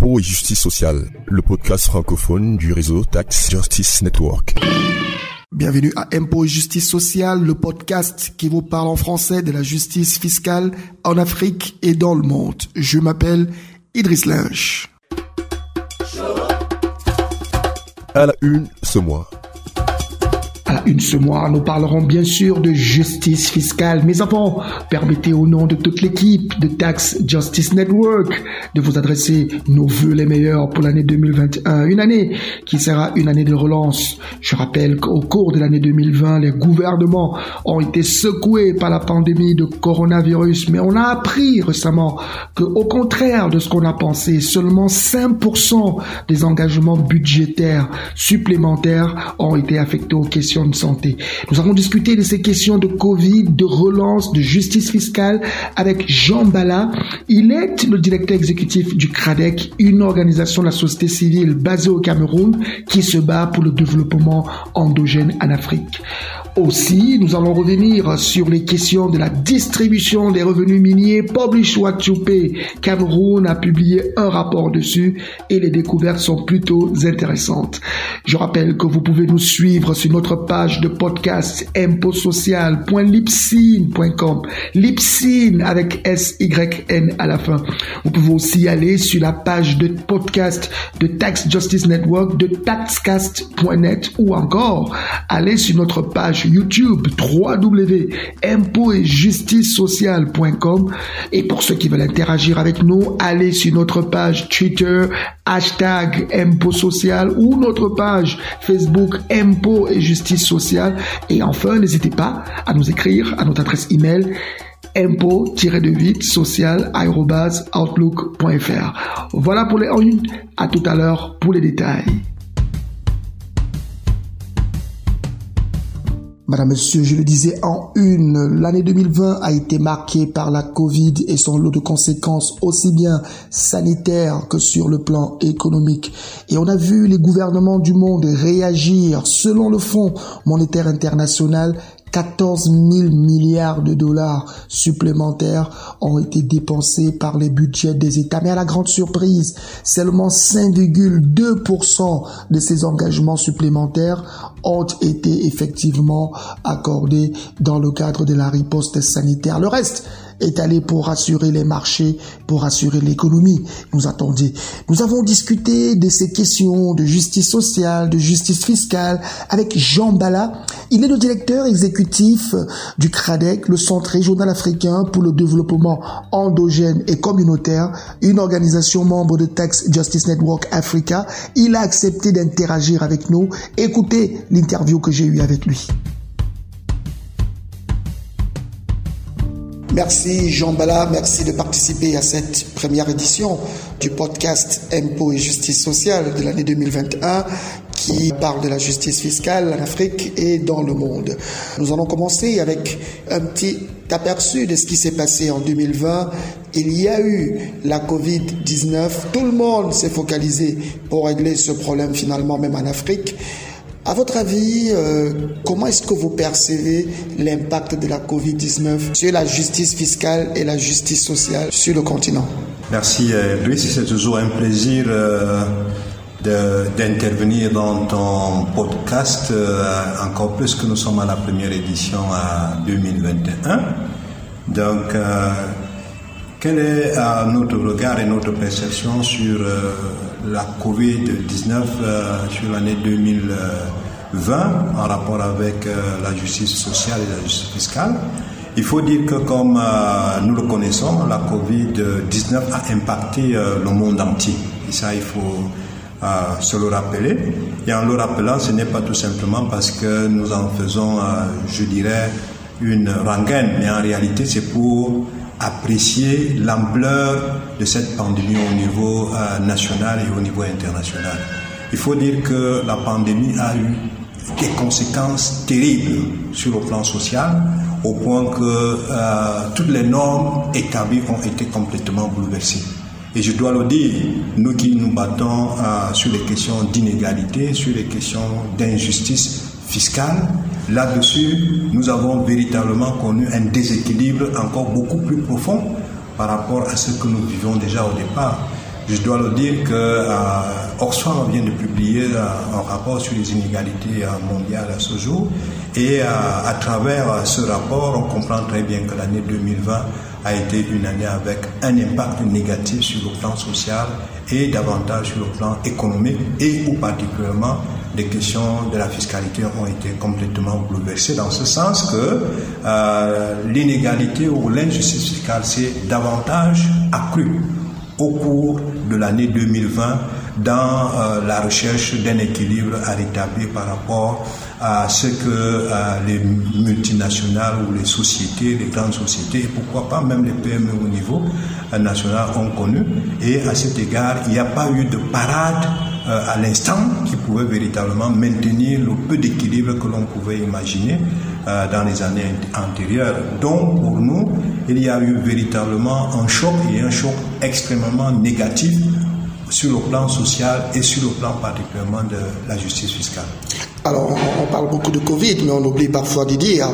Impôts et justice sociale, le podcast francophone du réseau Tax Justice Network. Bienvenue à Impôts et justice sociale, le podcast qui vous parle en français de la justice fiscale en Afrique et dans le monde. Je m'appelle Idriss Lynch. À la une ce mois. À la une ce mois, nous parlerons bien sûr de justice fiscale. Mais avant, permettez au nom de toute l'équipe de Tax Justice Network de vous adresser nos vœux les meilleurs pour l'année 2021. Une année qui sera une année de relance. Je rappelle qu'au cours de l'année 2020, les gouvernements ont été secoués par la pandémie de coronavirus. Mais on a appris récemment qu'au contraire de ce qu'on a pensé, seulement 5% des engagements budgétaires supplémentaires ont été affectés aux questions de santé. Nous avons discuté de ces questions de Covid, de relance, de justice fiscale avec Jean Bala. Il est le directeur exécutif du CRADEC, une organisation de la société civile basée au Cameroun qui se bat pour le développement endogène en Afrique. Aussi, nous allons revenir sur les questions de la distribution des revenus miniers. Publish What You Pay Cameroun a publié un rapport dessus et les découvertes sont plutôt intéressantes. Je rappelle que vous pouvez nous suivre sur notre page de podcast impotsocial.libsyn.com. Libsyn avec SYN à la fin. Vous pouvez aussi aller sur la page de podcast de Tax Justice Network de taxcast.net ou encore aller sur notre page YouTube www.impotetjusticesociale.com. Et pour ceux qui veulent interagir avec nous, allez sur notre page Twitter #impotsocial ou notre page Facebook Impôts et Justice Sociale. Et enfin, n'hésitez pas à nous écrire à notre adresse email impôts-social@outlook.fr. Voilà pour les en une. À tout à l'heure pour les détails. Madame, Monsieur, je le disais en une, l'année 2020 a été marquée par la Covid et son lot de conséquences aussi bien sanitaires que sur le plan économique. Et on a vu les gouvernements du monde réagir. Selon le Fonds monétaire international, 14 000 milliards de dollars supplémentaires ont été dépensés par les budgets des États. Mais à la grande surprise, seulement 5,2% de ces engagements supplémentaires ont été effectivement accordés dans le cadre de la riposte sanitaire. Le reste est allé pour rassurer les marchés, pour rassurer l'économie. Nous avons discuté de ces questions de justice sociale, de justice fiscale avec Jean Bala. Il est le directeur exécutif du CRADEC, le Centre régional africain pour le développement endogène et communautaire, une organisation membre de Tax Justice Network Africa. Il a accepté d'interagir avec nous. Écoutez l'interview que j'ai eue avec lui. Merci Jean Bala, merci de participer à cette première édition du podcast Impôts et justice sociale de l'année 2021 qui parle de la justice fiscale en Afrique et dans le monde. Nous allons commencer avec un petit aperçu de ce qui s'est passé en 2020. Il y a eu la Covid-19, tout le monde s'est focalisé pour régler ce problème finalement même en Afrique. À votre avis, comment est-ce que vous percevez l'impact de la Covid-19 sur la justice fiscale et la justice sociale sur le continent? Merci Louis, c'est toujours un plaisir d'intervenir dans ton podcast, encore plus que nous sommes à la première édition à 2021. Donc, quel est notre regard et notre perception sur la Covid-19 sur l'année 2020 en rapport avec la justice sociale et la justice fiscale? Il faut dire que comme nous le connaissons, la Covid-19 a impacté le monde entier. Et ça, il faut se le rappeler. Et en le rappelant, ce n'est pas tout simplement parce que nous en faisons, je dirais, une rengaine, mais en réalité, c'est pour apprécier l'ampleur de cette pandémie au niveau national et au niveau international. Il faut dire que la pandémie a eu des conséquences terribles sur le plan social, au point que toutes les normes établies ont été complètement bouleversées. Et je dois le dire, nous qui nous battons sur les questions d'inégalité, sur les questions d'injustice fiscale, là-dessus, nous avons véritablement connu un déséquilibre encore beaucoup plus profond par rapport à ce que nous vivions déjà au départ. je dois le dire que Oxfam vient de publier un rapport sur les inégalités mondiales à ce jour. Et à travers ce rapport, on comprend très bien que l'année 2020 a été une année avec un impact négatif sur le plan social et davantage sur le plan économique, et où particulièrement les questions de la fiscalité ont été complètement bouleversées, dans ce sens que l'inégalité ou l'injustice fiscale s'est davantage accrue au cours de l'année 2020 dans la recherche d'un équilibre à rétablir par rapport à ce que les multinationales ou les sociétés, les grandes sociétés, et pourquoi pas même les PME au niveau national ont connu. Et à cet égard, il n'y a pas eu de parade à l'instant qui pouvait véritablement maintenir le peu d'équilibre que l'on pouvait imaginer dans les années antérieures. Donc pour nous, il y a eu véritablement un choc, et un choc extrêmement négatif sur le plan social et sur le plan particulièrement de la justice fiscale. Alors, on parle beaucoup de Covid, mais on oublie parfois de dire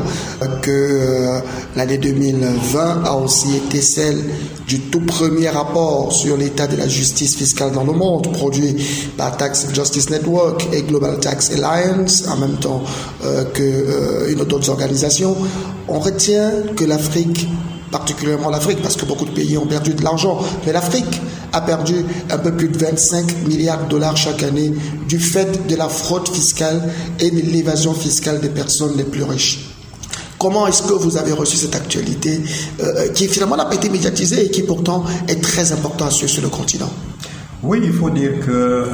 que l'année 2020 a aussi été celle du tout premier rapport sur l'état de la justice fiscale dans le monde, produit par Tax Justice Network et Global Tax Alliance, en même temps qu'une d'autres organisations. On retient que l'Afrique, particulièrement l'Afrique, parce que beaucoup de pays ont perdu de l'argent, mais l'Afrique a perdu un peu plus de 25 milliards de dollars chaque année du fait de la fraude fiscale et de l'évasion fiscale des personnes les plus riches. Comment est-ce que vous avez reçu cette actualité qui finalement n'a pas été médiatisée et qui pourtant est très importante sur le continent? Oui, il faut dire que,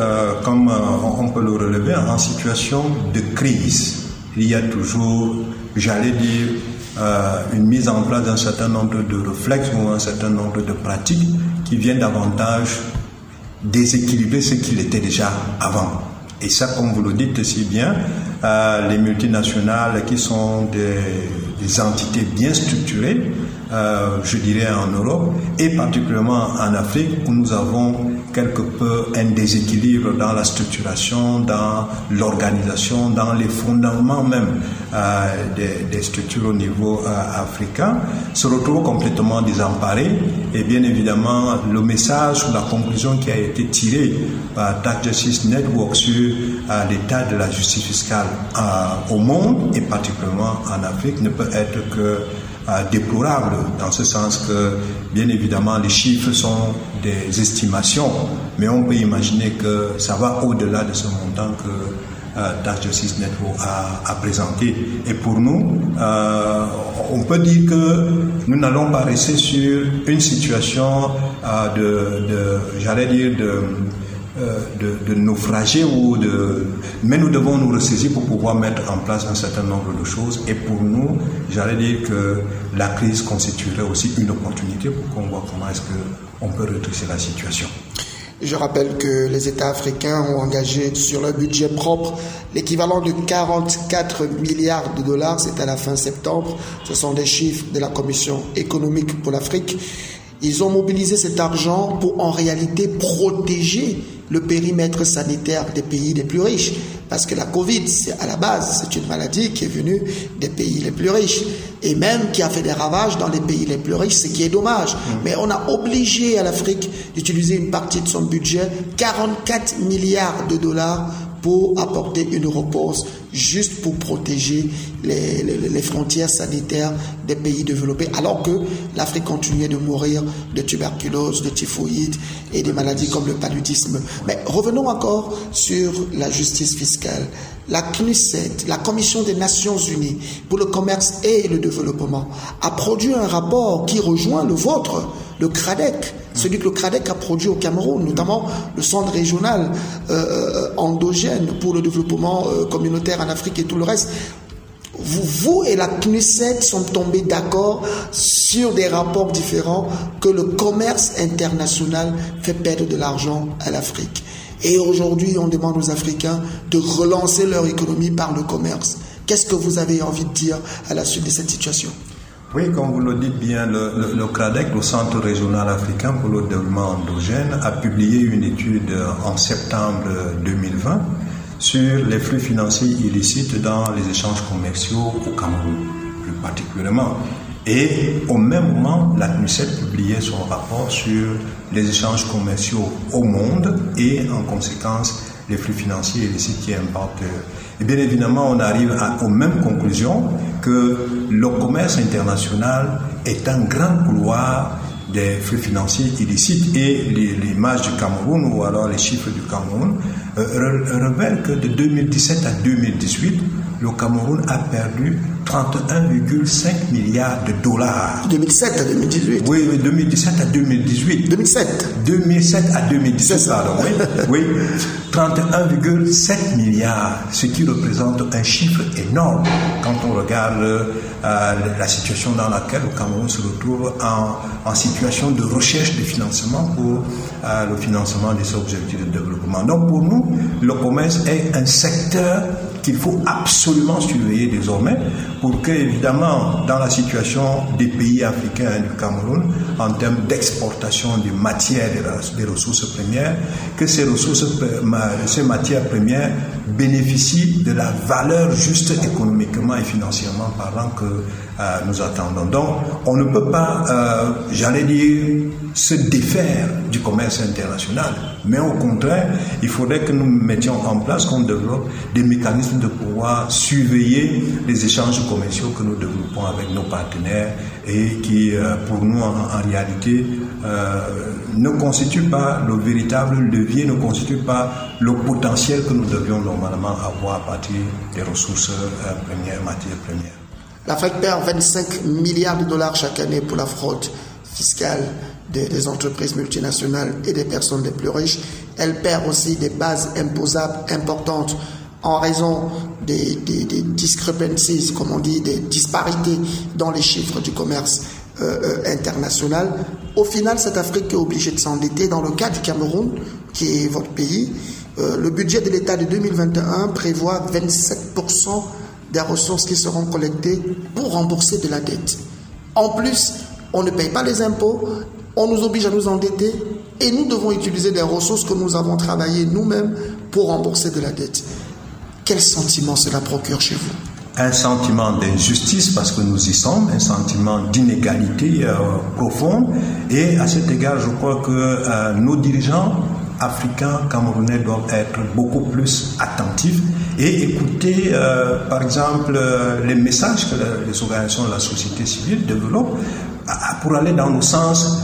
comme on peut le relever, en situation de crise, il y a toujours, j'allais dire, une mise en place d'un certain nombre de réflexes ou un certain nombre de pratiques qui viennent davantage déséquilibrer ce qu'il était déjà avant. Et ça, comme vous le dites si bien, les multinationales qui sont des entités bien structurées, je dirais en Europe, et particulièrement en Afrique, où nous avons quelque peu un déséquilibre dans la structuration, dans l'organisation, dans les fondements même des structures au niveau africain, se retrouvent complètement désemparés. Et bien évidemment, le message ou la conclusion qui a été tirée par Tax Justice Network sur l'état de la justice fiscale au monde, et particulièrement en Afrique, ne peut être que déplorable, dans ce sens que, bien évidemment, les chiffres sont des estimations, mais on peut imaginer que ça va au-delà de ce montant que Tax Justice Network a présenté. Et pour nous, on peut dire que nous n'allons pas rester sur une situation de naufragés mais nous devons nous ressaisir pour pouvoir mettre en place un certain nombre de choses. Et pour nous, j'allais dire que la crise constituerait aussi une opportunité pour qu'on voit comment est-ce qu'on peut redresser la situation. Je rappelle que les États africains ont engagé sur leur budget propre l'équivalent de 44 milliards de dollars. C'est à la fin septembre. Ce sont des chiffres de la Commission économique pour l'Afrique. Ils ont mobilisé cet argent pour en réalité protéger le périmètre sanitaire des pays les plus riches. Parce que la Covid, à la base, c'est une maladie qui est venue des pays les plus riches. Et même qui a fait des ravages dans les pays les plus riches, ce qui est dommage. Mais on a obligé à l'Afrique d'utiliser une partie de son budget, 44 milliards de dollars, pour apporter une réponse juste pour protéger les frontières sanitaires des pays développés, alors que l'Afrique continuait de mourir de tuberculose, de typhoïde et des maladies comme le paludisme. Mais revenons encore sur la justice fiscale. La CNUSET, la Commission des Nations Unies pour le commerce et le développement, a produit un rapport qui rejoint le vôtre, le CRADEC, celui que le CRADEC a produit au Cameroun, notamment le centre régional endogène pour le développement communautaire en Afrique et tout le reste. Vous et la CNUSET sont tombés d'accord sur des rapports différents que le commerce international fait perdre de l'argent à l'Afrique. Et aujourd'hui, on demande aux Africains de relancer leur économie par le commerce. Qu'est-ce que vous avez envie de dire à la suite de cette situation ? Oui, comme vous le dites bien, le CRADEC, le Centre régional africain pour le développement endogène, a publié une étude en septembre 2020 sur les flux financiers illicites dans les échanges commerciaux au Cameroun, plus particulièrement. Et au même moment, la CNUCED publiait son rapport sur les échanges commerciaux au monde et en conséquence les flux financiers illicites qui impactent. Et bien évidemment, on arrive aux mêmes conclusions que le commerce international est un grand couloir des flux financiers illicites, et l'image du Cameroun ou alors les chiffres du Cameroun révèlent que de 2017 à 2018, le Cameroun a perdu 31,5 milliards de dollars. 2007 à 2018. Oui, 2017 à 2018. 2007 à 2017, pardon. Oui, 31,7 milliards, ce qui représente un chiffre énorme quand on regarde la situation dans laquelle le Cameroun se retrouve en situation de recherche de financement pour le financement des objectifs de développement. Donc pour nous, le commerce est un secteur qu'il faut absolument surveiller désormais pour que, évidemment, dans la situation des pays africains et du Cameroun, en termes d'exportation de matières, des ressources premières, que ces matières premières bénéficient de la valeur juste économiquement et financièrement parlant que nous attendons. Donc, on ne peut pas, se défaire du commerce international, mais au contraire, il faudrait que nous mettions en place, qu'on développe des mécanismes de pouvoir surveiller les échanges commerciaux que nous développons avec nos partenaires et qui, pour nous, en réalité, ne constituent pas le véritable levier, ne constituent pas le potentiel que nous devions normalement avoir à partir des ressources premières, matières premières. L'Afrique perd 25 milliards de dollars chaque année pour la fraude fiscale des entreprises multinationales et des personnes les plus riches. Elle perd aussi des bases imposables importantes en raison des discrepancies, comme on dit, des disparités dans les chiffres du commerce international. Au final, cette Afrique est obligée de s'endetter. Dans le cas du Cameroun, qui est votre pays, le budget de l'État de 2021 prévoit 27% des ressources qui seront collectées pour rembourser de la dette. En plus, on ne paye pas les impôts, on nous oblige à nous endetter et nous devons utiliser des ressources que nous avons travaillées nous-mêmes pour rembourser de la dette. Quel sentiment cela procure chez vous? Un sentiment d'injustice parce que nous y sommes, un sentiment d'inégalité profonde, et à cet égard, je crois que nos dirigeants africains, camerounais doivent être beaucoup plus attentifs et écouter, par exemple, les messages que les organisations de la société civile développent pour aller dans le sens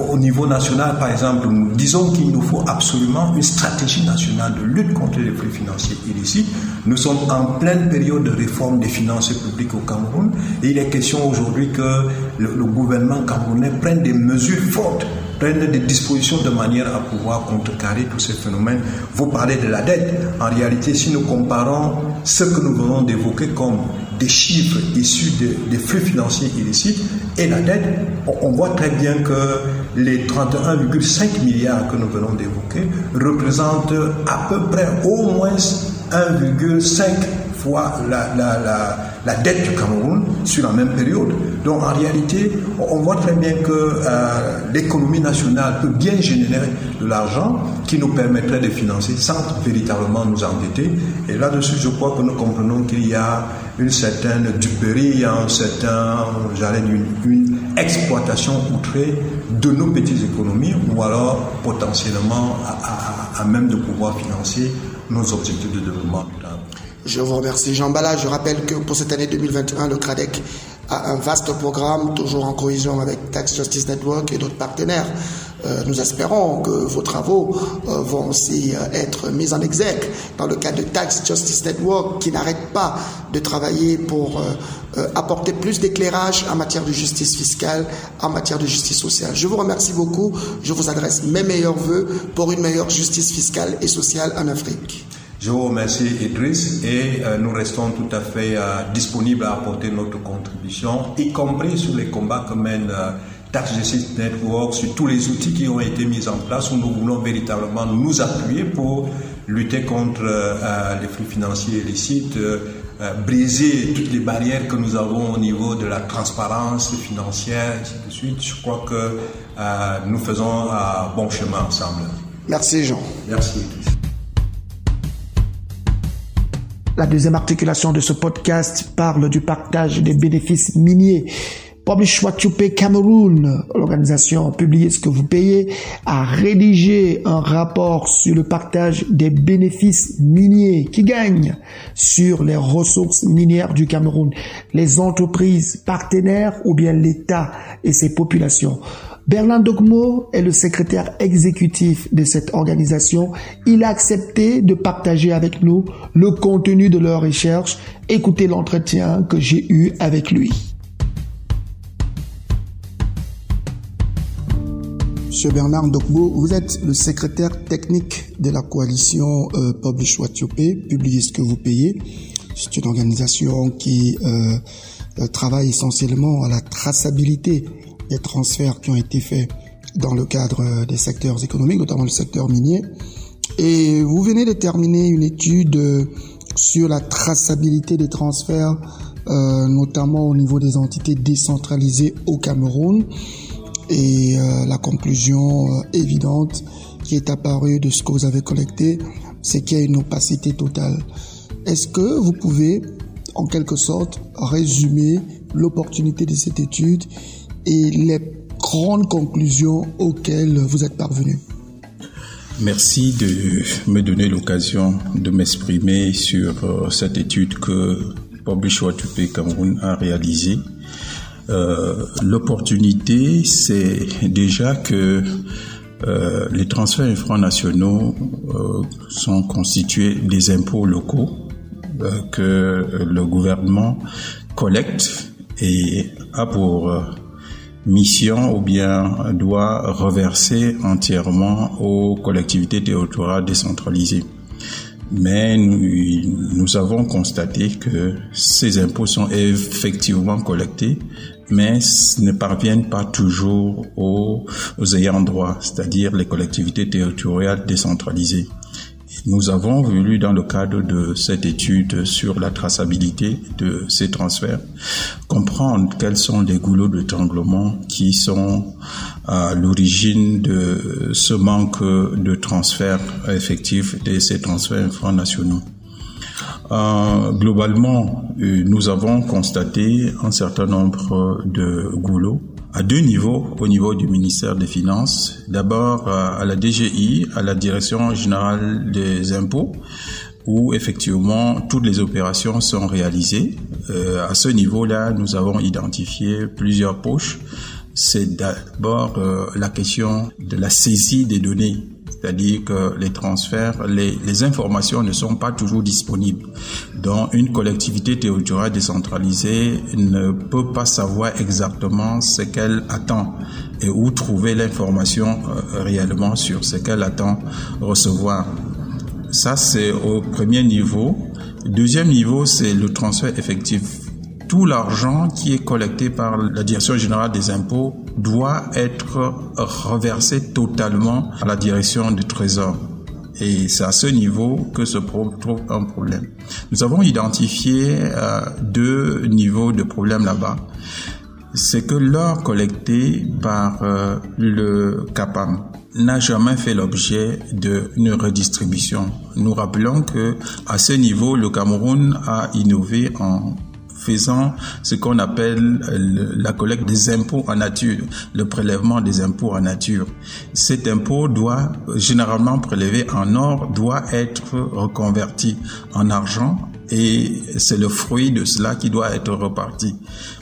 au niveau national. Par exemple, nous disons qu'il nous faut absolument une stratégie nationale de lutte contre les flux financiers illicites. Nous sommes en pleine période de réforme des finances publiques au Cameroun et il est question aujourd'hui que le gouvernement camerounais prenne des mesures fortes, prenne des dispositions de manière à pouvoir contrecarrer tous ces phénomènes. Vous parlez de la dette. En réalité, si nous comparons ce que nous venons d'évoquer comme des chiffres issus des flux financiers illicites et la dette, on voit très bien que les 31,5 milliards que nous venons d'évoquer représentent à peu près au moins 1,5 fois la dette du Cameroun sur la même période. Donc en réalité, on voit très bien que l'économie nationale peut bien générer de l'argent qui nous permettrait de financer sans véritablement nous endetter. Et là-dessus, je crois que nous comprenons qu'il y a une certaine duperie, il y a une exploitation outrée de nos petites économies ou alors potentiellement à même de pouvoir financer nos objectifs de développement durable. Je vous remercie, Jean Bala. Je rappelle que pour cette année 2021, le CRADEC a un vaste programme, toujours en cohésion avec Tax Justice Network et d'autres partenaires. Nous espérons que vos travaux vont aussi être mis en exergue dans le cadre de Tax Justice Network, qui n'arrête pas de travailler pour apporter plus d'éclairage en matière de justice fiscale, en matière de justice sociale. Je vous remercie beaucoup. Je vous adresse mes meilleurs vœux pour une meilleure justice fiscale et sociale en Afrique. Je vous remercie, Idriss, et nous restons tout à fait disponibles à apporter notre contribution, y compris sur les combats que mène Tax Justice Network, sur tous les outils qui ont été mis en place, où nous voulons véritablement nous appuyer pour lutter contre les flux financiers illicites, briser toutes les barrières que nous avons au niveau de la transparence financière, ainsi de suite. Je crois que nous faisons bon chemin ensemble. Merci, Jean. Merci, Idriss. La deuxième articulation de ce podcast parle du partage des bénéfices miniers. Publish What You Pay Cameroun, l'organisation Publiez ce que vous payez, a rédigé un rapport sur le partage des bénéfices miniers qui gagnent sur les ressources minières du Cameroun, les entreprises partenaires ou bien l'État et ses populations. Berlin Dogmo est le secrétaire exécutif de cette organisation. Il a accepté de partager avec nous le contenu de leur recherche. Écoutez l'entretien que j'ai eu avec lui. Monsieur Bernard Dogmo, vous êtes le secrétaire technique de la coalition Publish What You Pay, Publiez ce que vous payez. C'est une organisation qui travaille essentiellement à la traçabilité des transferts qui ont été faits dans le cadre des secteurs économiques, notamment le secteur minier. Et vous venez de terminer une étude sur la traçabilité des transferts, notamment au niveau des entités décentralisées au Cameroun. Et la conclusion évidente qui est apparue de ce que vous avez collecté, c'est qu'il y a une opacité totale. Est-ce que vous pouvez, en quelque sorte, résumer l'opportunité de cette étude et les grandes conclusions auxquelles vous êtes parvenu? Merci de me donner l'occasion de m'exprimer sur cette étude que Publish What You Pay Cameroun a réalisée. L'opportunité, c'est déjà que les transferts infranationaux sont constitués des impôts locaux que le gouvernement collecte et a pour mission ou bien doit reverser entièrement aux collectivités territoriales décentralisées. Mais nous avons constaté que ces impôts sont effectivement collectés, mais ne parviennent pas toujours aux ayants droit, c'est-à-dire les collectivités territoriales décentralisées. Nous avons voulu, dans le cadre de cette étude sur la traçabilité de ces transferts, comprendre quels sont les goulots d'étranglement qui sont à l'origine de ce manque de transferts effectifs de ces transferts infranationaux. Globalement, nous avons constaté un certain nombre de goulots à deux niveaux, au niveau du ministère des Finances. D'abord à la DGI, à la Direction Générale des Impôts, où effectivement toutes les opérations sont réalisées. À ce niveau-là, nous avons identifié plusieurs poches. C'est d'abord la question de la saisie des données. C'est-à-dire que les transferts, les informations ne sont pas toujours disponibles. Donc, une collectivité territoriale décentralisée ne peut pas savoir exactement ce qu'elle attend et où trouver l'information réellement sur ce qu'elle attend recevoir. Ça, c'est au premier niveau. Deuxième niveau, c'est le transfert effectif. Tout l'argent qui est collecté par la Direction Générale des Impôts doit être reversé totalement à la Direction du Trésor. Et c'est à ce niveau que se trouve un problème. Nous avons identifié deux niveaux de problème là-bas. C'est que l'or collecté par le CAPAM n'a jamais fait l'objet d'une redistribution. Nous rappelons que à ce niveau, le Cameroun a innové en faisant ce qu'on appelle la collecte des impôts en nature, le prélèvement des impôts en nature. Cet impôt doit, généralement prélevé en or, doit être reconverti en argent et c'est le fruit de cela qui doit être reparti.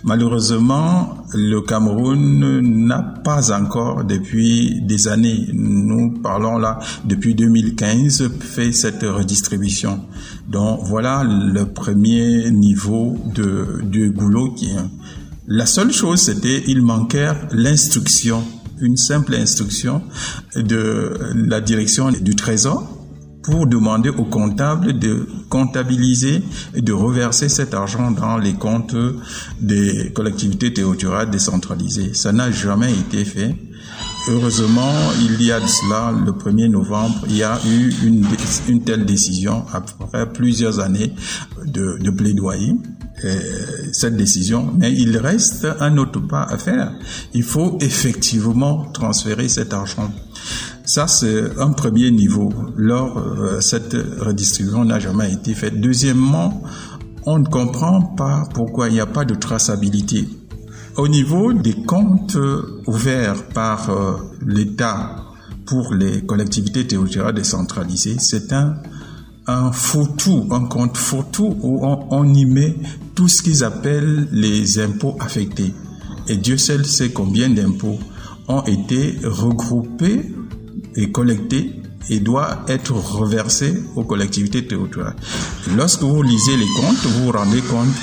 Malheureusement, le Cameroun n'a pas encore, depuis des années, nous parlons là depuis 2015, fait cette redistribution. Donc voilà le premier niveau de goulot qui est. La seule chose, c'était il manquait l'instruction, une simple instruction de la direction du Trésor pour demander aux comptables de comptabiliser et de reverser cet argent dans les comptes des collectivités territoriales décentralisées. Ça n'a jamais été fait. Heureusement, il y a de cela, le 1er novembre, il y a eu une telle décision après plusieurs années de plaidoyer. cette décision, mais il reste un autre pas à faire. Il faut effectivement transférer cet argent. Ça, c'est un premier niveau. Cette redistribution n'a jamais été faite. Deuxièmement, on ne comprend pas pourquoi il n'y a pas de traçabilité. Au niveau des comptes ouverts par l'État pour les collectivités territoriales décentralisées, c'est un fourre-tout, un compte fourre-tout où on y met tout ce qu'ils appellent les impôts affectés. Et Dieu seul sait combien d'impôts ont été regroupés et collectés et doit être reversé aux collectivités territoriales. Lorsque vous lisez les comptes, vous vous rendez compte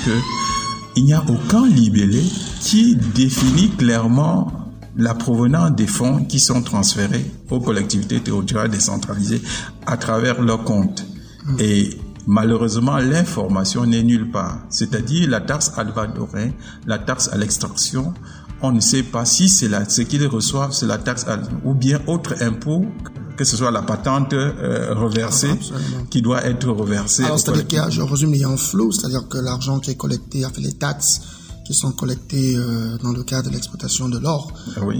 qu'il n'y a aucun libellé qui définit clairement la provenance des fonds qui sont transférés aux collectivités territoriales décentralisées à travers leurs comptes. Et malheureusement, l'information n'est nulle part. C'est-à-dire la taxe alvadorin, la taxe à l'extraction, on ne sait pas si ce qu'ils reçoivent, c'est la taxe ou bien autre impôt, que ce soit la patente reversée, qui doit être reversée. Alors, c'est-à-dire qu'il y a, je résume, il y a un flou, c'est-à-dire que l'argent qui est collecté, les taxes qui sont collectées dans le cadre de l'exploitation de l'or,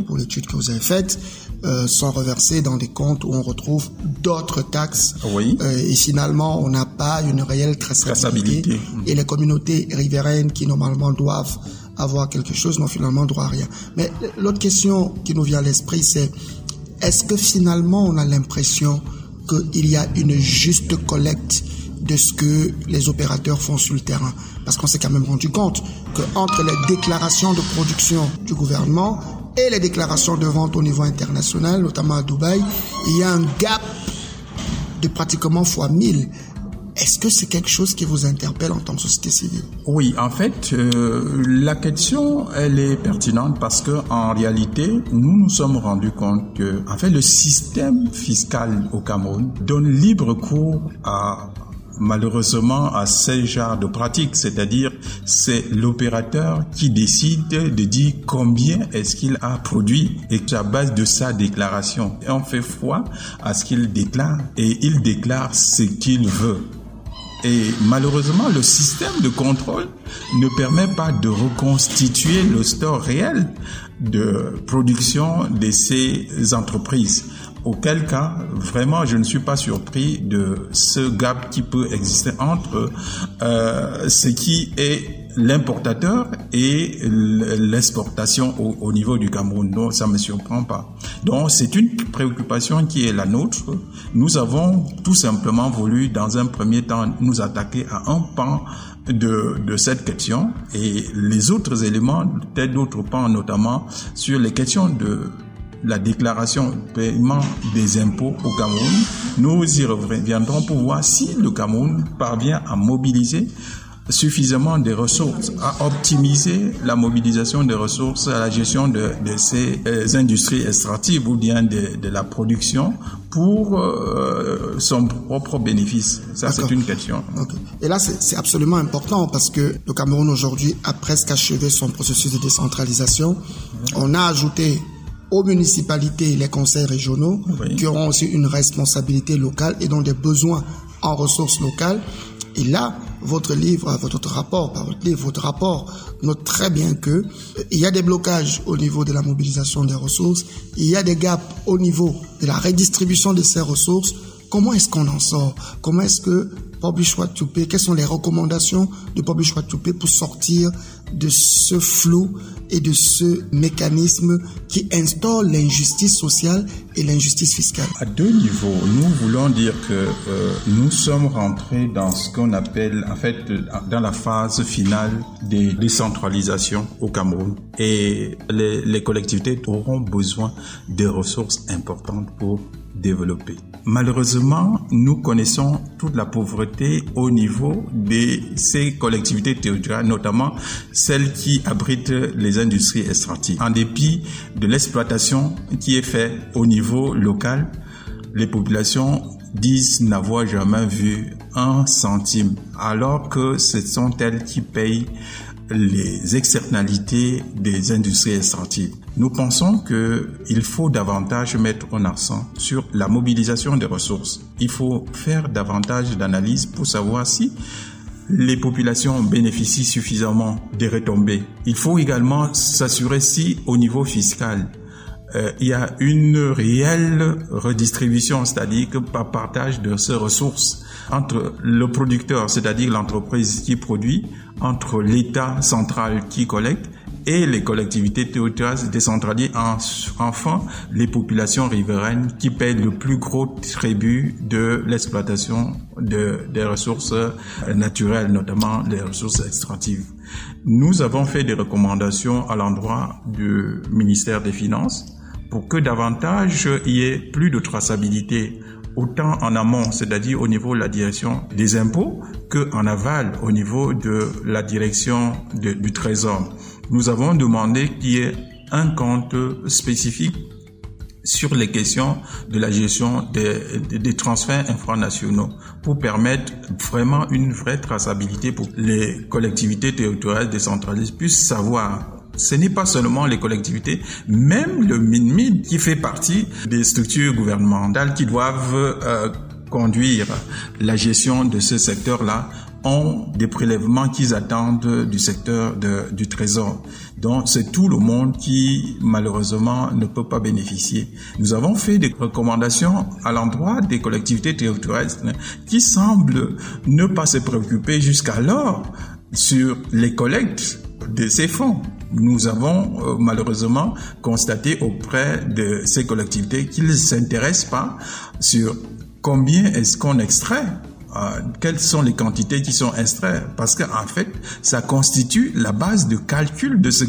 pour l'étude que vous avez faite, sont reversées dans des comptes où on retrouve d'autres taxes. Et finalement, on n'a pas une réelle traçabilité. Et les communautés riveraines qui normalement doivent avoir quelque chose n'ont finalement droit à rien. Mais l'autre question qui nous vient à l'esprit, c'est est-ce que finalement on a l'impression qu'il y a une juste collecte de ce que les opérateurs font sur le terrain? Parce qu'on s'est quand même rendu compte qu'entre les déclarations de production du gouvernement et les déclarations de vente au niveau international, notamment à Dubaï, il y a un gap de pratiquement fois 1000. Est-ce que c'est quelque chose qui vous interpelle en tant que société civile? Oui, en fait, la question, elle est pertinente parce que en réalité, nous nous sommes rendus compte que, en fait, le système fiscal au Cameroun donne libre cours malheureusement à ce genre de pratiques, c'est-à-dire c'est l'opérateur qui décide de dire combien est-ce qu'il a produit et à base de sa déclaration. Et on fait foi à ce qu'il déclare et il déclare ce qu'il veut. Et malheureusement, le système de contrôle ne permet pas de reconstituer le store réel de production de ces entreprises. Auquel cas, vraiment, je ne suis pas surpris de ce gap qui peut exister entre ce qui est l'importateur et l'exportation au niveau du Cameroun. Donc, ça ne me surprend pas. Donc, c'est une préoccupation qui est la nôtre. Nous avons tout simplement voulu, dans un premier temps, nous attaquer à un pan de cette question et les autres éléments, peut-être d'autres pans, notamment sur les questions de la déclaration de paiement des impôts au Cameroun. Nous y reviendrons pour voir si le Cameroun parvient à mobiliser suffisamment de ressources, à optimiser la mobilisation des ressources, à la gestion de ces industries extractives ou bien de la production pour son propre bénéfice. Ça, c'est une question. Et là, c'est absolument important parce que le Cameroun aujourd'hui a presque achevé son processus de décentralisation. On a ajouté aux municipalités les conseils régionaux qui auront aussi une responsabilité locale et dont des besoins en ressources locales. Et là, votre rapport note très bien que il y a des blocages au niveau de la mobilisation des ressources, il y a des gaps au niveau de la redistribution de ces ressources. Comment est-ce qu'on en sort? Comment est-ce que Publish What to Pay, quelles sont les recommandations de Publish What to Pay pour sortir de ce flou et de ce mécanisme qui instaure l'injustice sociale et l'injustice fiscale? À deux niveaux, nous voulons dire que nous sommes rentrés dans ce qu'on appelle, en fait, dans la phase finale des décentralisations au Cameroun. Et les collectivités auront besoin de ressources importantes pour développer. Malheureusement, nous connaissons toute la pauvreté au niveau de ces collectivités territoriales, notamment celles qui abritent les industries extractives. En dépit de l'exploitation qui est faite au niveau local, les populations disent n'avoir jamais vu un centime, alors que ce sont elles qui payent les externalités des industries extractives. Nous pensons qu'il faut davantage mettre en accent sur la mobilisation des ressources. Il faut faire davantage d'analyses pour savoir si les populations bénéficient suffisamment des retombées. Il faut également s'assurer si au niveau fiscal, il y a une réelle redistribution, c'est-à-dire que par partage de ces ressources entre le producteur, c'est-à-dire l'entreprise qui produit, entre l'État central qui collecte et les collectivités territoriales décentralisées, enfin les populations riveraines qui paient le plus gros tribut de l'exploitation des ressources naturelles, notamment les ressources extractives. Nous avons fait des recommandations à l'endroit du ministère des Finances pour que davantage il y ait plus de traçabilité, autant en amont, c'est-à-dire au niveau de la direction des impôts, qu'en aval au niveau de la direction du Trésor. Nous avons demandé qu'il y ait un compte spécifique sur les questions de la gestion des transferts infranationaux pour permettre vraiment une vraie traçabilité pour les collectivités territoriales décentralisées puissent savoir. Ce n'est pas seulement les collectivités, même le MINMID qui fait partie des structures gouvernementales qui doivent conduire la gestion de ce secteur-là ont des prélèvements qu'ils attendent du secteur du Trésor. Donc, c'est tout le monde qui, malheureusement, ne peut pas bénéficier. Nous avons fait des recommandations à l'endroit des collectivités territoriales qui semblent ne pas se préoccuper jusqu'alors sur les collectes de ces fonds. Nous avons malheureusement constaté auprès de ces collectivités qu'ils ne s'intéressent pas sur combien est-ce qu'on extrait, quelles sont les quantités qui sont extraites, parce qu'en fait, ça constitue la base de calcul de ce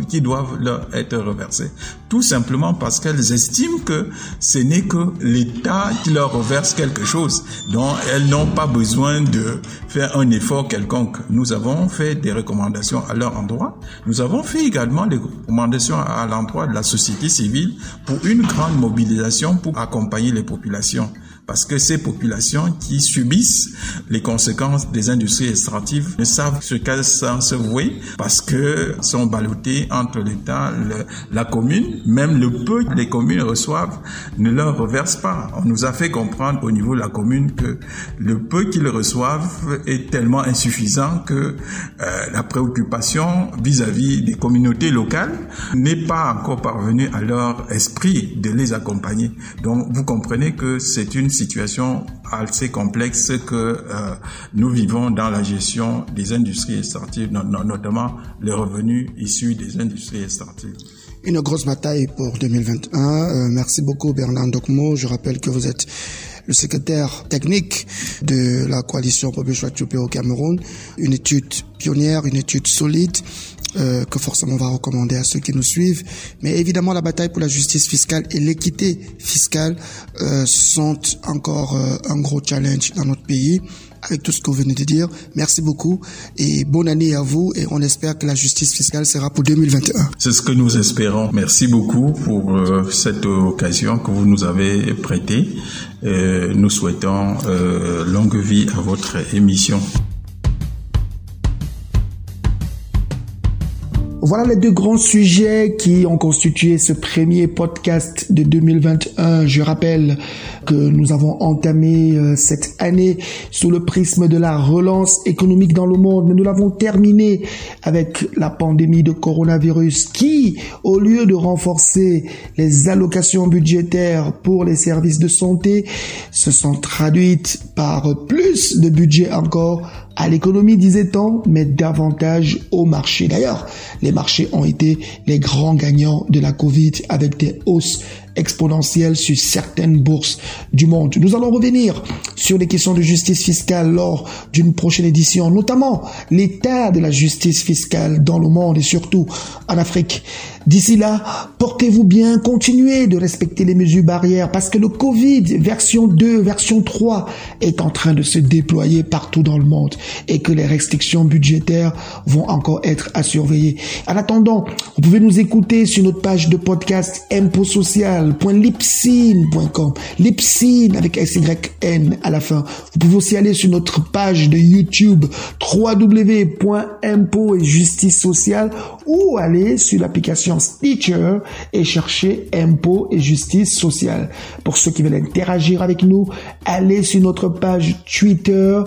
qui doivent leur être reversés. Tout simplement parce qu'elles estiment que ce n'est que l'État qui leur reverse quelque chose, dont elles n'ont pas besoin de faire un effort quelconque. Nous avons fait des recommandations à leur endroit. Nous avons fait également des recommandations à l'endroit de la société civile pour une grande mobilisation pour accompagner les populations. Parce que ces populations qui subissent les conséquences des industries extractives ne savent ce qu'elles sont se vouer parce que sont ballottées entre l'État, la commune, même le peu que les communes reçoivent ne leur reverse pas. On nous a fait comprendre au niveau de la commune que le peu qu'ils reçoivent est tellement insuffisant que la préoccupation vis-à-vis des communautés locales n'est pas encore parvenue à leur esprit de les accompagner. Donc vous comprenez que c'est une situation assez complexe que nous vivons dans la gestion des industries extractives, notamment les revenus issus des industries extractives. Une grosse bataille pour 2021. Merci beaucoup Bernard Ndokmo. Je rappelle que vous êtes le secrétaire technique de la coalition Publish Right to Pay au Cameroun. Une étude pionnière, une étude solide que forcément on va recommander à ceux qui nous suivent. Mais évidemment, la bataille pour la justice fiscale et l'équité fiscale sont encore un gros challenge dans notre pays. Avec tout ce que vous venez de dire, merci beaucoup et bonne année à vous et on espère que la justice fiscale sera pour 2021. C'est ce que nous espérons. Merci beaucoup pour cette occasion que vous nous avez prêtée. Nous souhaitons longue vie à votre émission. Voilà les deux grands sujets qui ont constitué ce premier podcast de 2021. Je rappelle que nous avons entamé cette année sous le prisme de la relance économique dans le monde, mais nous l'avons terminé avec la pandémie de coronavirus qui, au lieu de renforcer les allocations budgétaires pour les services de santé, se sont traduites par plus de budget encore à l'économie, disait-on, mais davantage au marché. D'ailleurs, les marchés ont été les grands gagnants de la Covid avec des hausses exponentielle sur certaines bourses du monde. Nous allons revenir sur les questions de justice fiscale lors d'une prochaine édition, notamment l'état de la justice fiscale dans le monde et surtout en Afrique. D'ici là, portez-vous bien, continuez de respecter les mesures barrières parce que le Covid version 2, version 3 est en train de se déployer partout dans le monde et que les restrictions budgétaires vont encore être à surveiller. En attendant, vous pouvez nous écouter sur notre page de podcast imposocial.lipsyn.com. Lipsyn avec SYN à la fin. Vous pouvez aussi aller sur notre page de YouTube www.impôt et justice sociale ou aller sur l'application Stitcher et chercher impôt et justice sociale. Pour ceux qui veulent interagir avec nous, allez sur notre page Twitter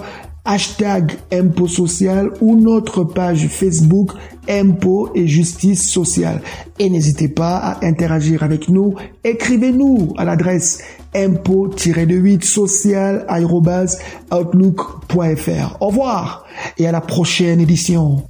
#impôt social ou notre page Facebook Impôt et Justice Sociale. Et n'hésitez pas à interagir avec nous. Écrivez-nous à l'adresse impôt-social@outlook.fr. Au revoir et à la prochaine édition.